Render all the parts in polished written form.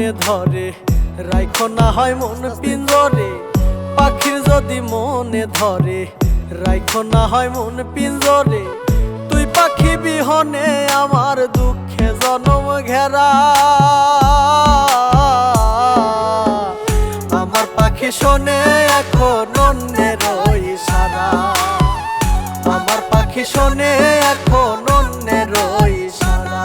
মনে ধরে রাইখো না হয় মন পিঞ্জরে। পাখির যদি মনে ধরে রাইখো না হয় মন পিঞ্জরে। তুই পাখি বিহনে আমার দুঃখে জনম ঘেরা। আমার পাখি শোনে এখন অন্যের ইশারা। আমার পাখি শোনে এখন অন্যের ইশারা।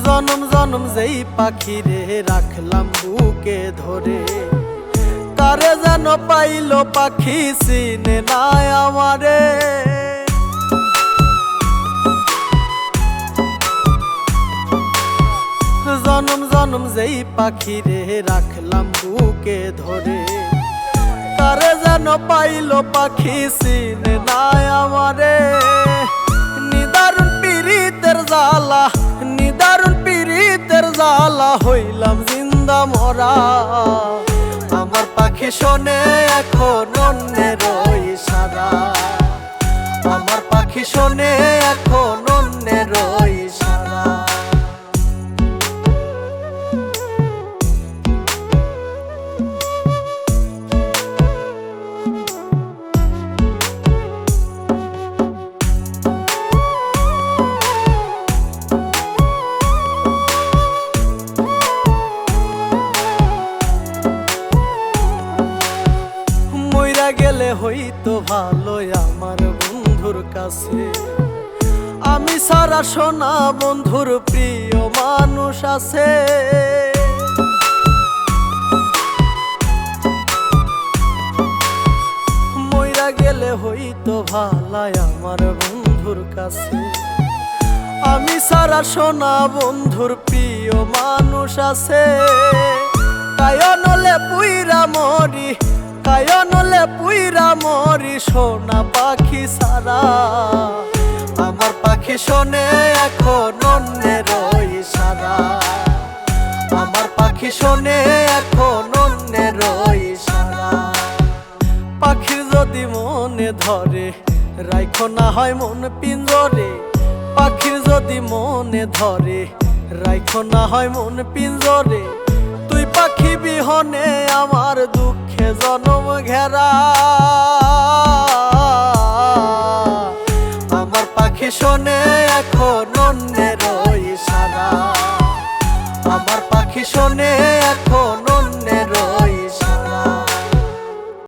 জনম জনম যেই পাখিরে রাখলাম বুকে ধরে, কারে যেন পাইল পাখি চিনে নাই আমারে। জনম জনম যেই পাখিরে রাখলাম বুকে ধরে, কারে যেন পাইল পাখি চিনে নাই আমারে। নিদারুণ পীড়িতের জ্বালা, নিদারুণ পীড়িতের জ্বালা হইলাম জিন্দা মরা। আমার পাখি শোনে এখন অন্যের ইশারা। আমার পাখি শোনে এখন অন্যের ইশারা। গেলে হইতো ভালো আমার বন্ধুর কাছে, আমি সারা সোনা বন্ধুর প্রিয় মানুষ আছে। মইরা গেলে হইতো ভালাই আমার বন্ধুর কাছে, আমি সারা সোনা বন্ধুর প্রিয় মানুষ আছে। কায়নলে পুইরা মরি, কায়নলে পুইরা মরি সোনা পাখি সারা। আমার পাখি শোনে এখন অন্যের ইশারা। আমার পাখি শোনে এখন অন্যের ইশারা। পাখির যদি মনে ধরে রাইখো না হয় মন পিঞ্জরে। পাখির যদি মনে ধরে রাইখো না হয় মন পিঞ্জরে। তুই পাখি বিহনে আমার দুঃখে জনম ঘেরা। আমার পাখি শোনে এখন অন্যের ইশারা। আমার পাখি শোনে